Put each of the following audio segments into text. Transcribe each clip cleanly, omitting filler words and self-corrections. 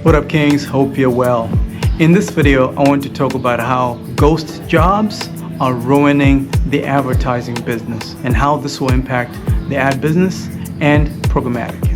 What up, Kings? Hope you're well. In this video, I want to talk about how ghost jobs are ruining the advertising business and how this will impact the ad business and programmatic.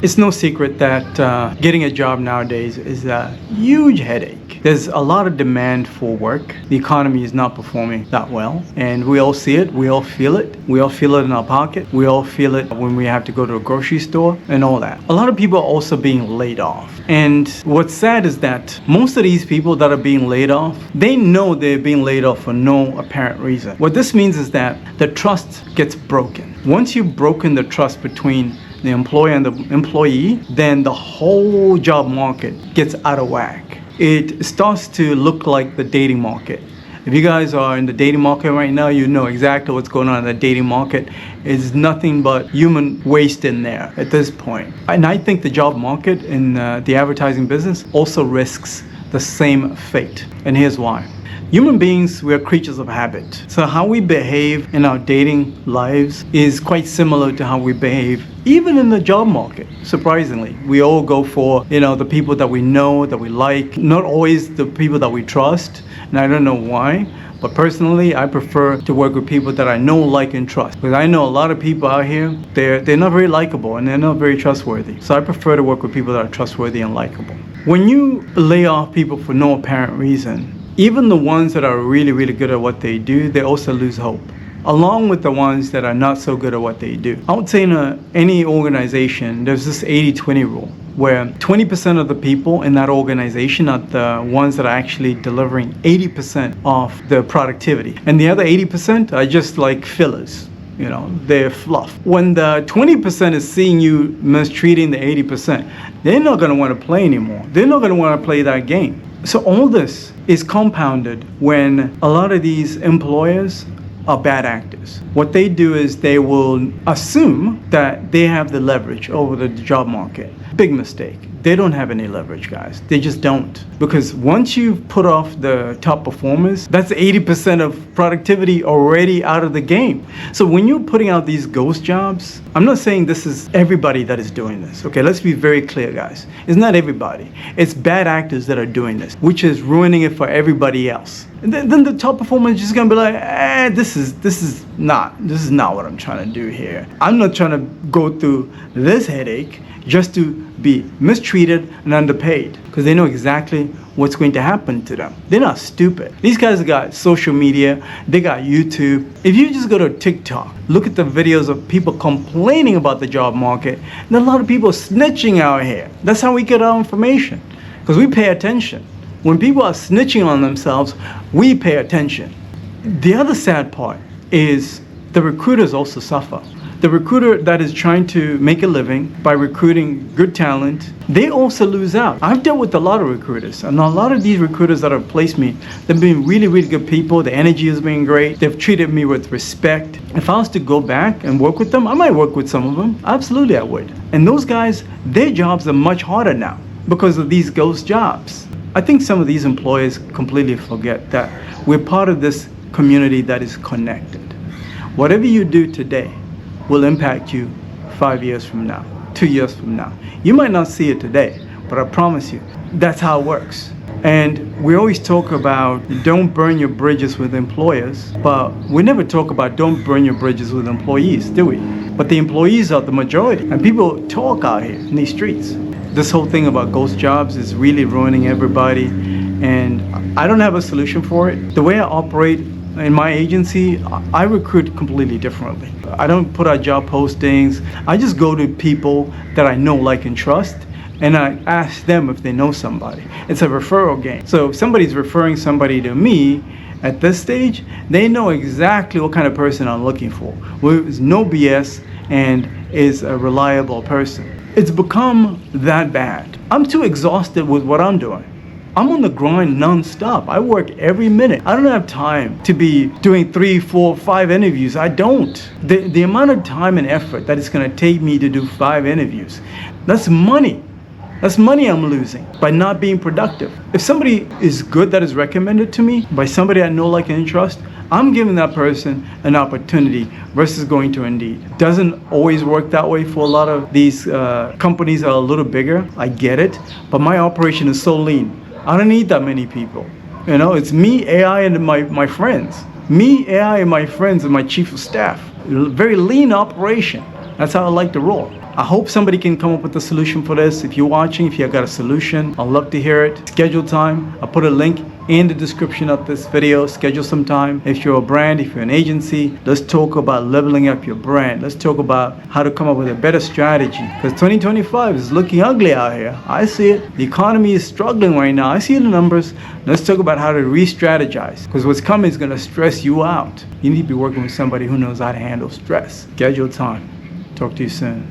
It's no secret that getting a job nowadays is a huge headache. There's a lot of demand for work. The economy is not performing that well, and we all see it, we all feel it. We all feel it in our pocket. We all feel it when we have to go to a grocery store and all that. A lot of people are also being laid off. And what's sad is that most of these people that are being laid off, they know they're being laid off for no apparent reason. What this means is that the trust gets broken. Once you've broken the trust between the employer and the employee, then the whole job market gets out of whack. It starts to look like the dating market. If you guys are in the dating market right now, you know exactly what's going on in the dating market. It's nothing but human waste in there at this point. And I think the job market in the advertising business also risks the same fate. And here's why. Human beings, we are creatures of habit. So how we behave in our dating lives is quite similar to how we behave even in the job market. Surprisingly, we all go for, the people that we know, that we like, not always the people that we trust. And I don't know why, but personally, I prefer to work with people that I know, like, and trust. Because I know a lot of people out here, they're not very likable and they're not very trustworthy. So I prefer to work with people that are trustworthy and likable. When you lay off people for no apparent reason, even the ones that are really, really good at what they do, they also lose hope, along with the ones that are not so good at what they do. I would say in any organization, there's this 80-20 rule, where 20% of the people in that organization are the ones that are actually delivering 80% of the productivity. And the other 80% are just like fillers. They're fluff. When the 20% is seeing you mistreating the 80%, they're not going to want to play anymore. They're not going to want to play that game. So all this is compounded when a lot of these employers are bad actors. What they do is they will assume that they have the leverage over the job market. Big mistake. They don't have any leverage, guys. They just don't. Because once you've put off the top performers, that's 80% of productivity already out of the game. So when you're putting out these ghost jobs, I'm not saying this is everybody that is doing this. Okay, let's be very clear, guys. It's not everybody. It's bad actors that are doing this, which is ruining it for everybody else. And then the top performer is just gonna be like, this is not what I'm trying to do here. I'm not trying to go through this headache just to be mistreated and underpaid, because they know exactly what's going to happen to them. They're not stupid. These guys got social media, they got YouTube. If you just go to TikTok, look at the videos of people complaining about the job market, and a lot of people snitching out here. That's how we get our information, because we pay attention. When people are snitching on themselves, we pay attention. The other sad part is the recruiters also suffer. The recruiter that is trying to make a living by recruiting good talent, they also lose out. I've dealt with a lot of recruiters, and a lot of these recruiters that have placed me, they've been really, really good people. The energy has been great. They've treated me with respect. If I was to go back and work with them, I might work with some of them. Absolutely, I would. And those guys, their jobs are much harder now because of these ghost jobs. I think some of these employers completely forget that we're part of this community that is connected. Whatever you do today will impact you 5 years from now, 2 years from now. You might not see it today, but I promise you, that's how it works. And we always talk about don't burn your bridges with employers, but we never talk about don't burn your bridges with employees, do we? But the employees are the majority, and people talk out here in these streets. This whole thing about ghost jobs is really ruining everybody, and I don't have a solution for it. The way I operate in my agency, I recruit completely differently. I don't put out job postings. I just go to people that I know, like, and trust, and I ask them if they know somebody. It's a referral game. So if somebody's referring somebody to me at this stage, they know exactly what kind of person I'm looking for. There's no BS and is a reliable person. It's become that bad. I'm too exhausted with what I'm doing. I'm on the grind non-stop. I work every minute. I don't have time to be doing 3, 4, 5 interviews. I don't. The amount of time and effort that it's going to take me to do 5 interviews, that's money. That's money I'm losing by not being productive. If somebody is good that is recommended to me by somebody I know, like, and trust, I'm giving that person an opportunity versus going to Indeed. Doesn't always work that way for a lot of these companies that are a little bigger. I get it, but my operation is so lean. I don't need that many people. You know, it's me, AI, and my friends. Me, AI, and my friends, and my chief of staff. Very lean operation. That's how I like to roll. I hope somebody can come up with a solution for this. If you're watching, if you got a solution, I'd love to hear it. Schedule time. I'll put a link in the description of this video. Schedule some time. If you're a brand, if you're an agency, let's talk about leveling up your brand. Let's talk about how to come up with a better strategy. Because 2025 is looking ugly out here. I see it. The economy is struggling right now. I see the numbers. Let's talk about how to re-strategize. Because what's coming is going to stress you out. You need to be working with somebody who knows how to handle stress. Schedule time. Talk to you soon.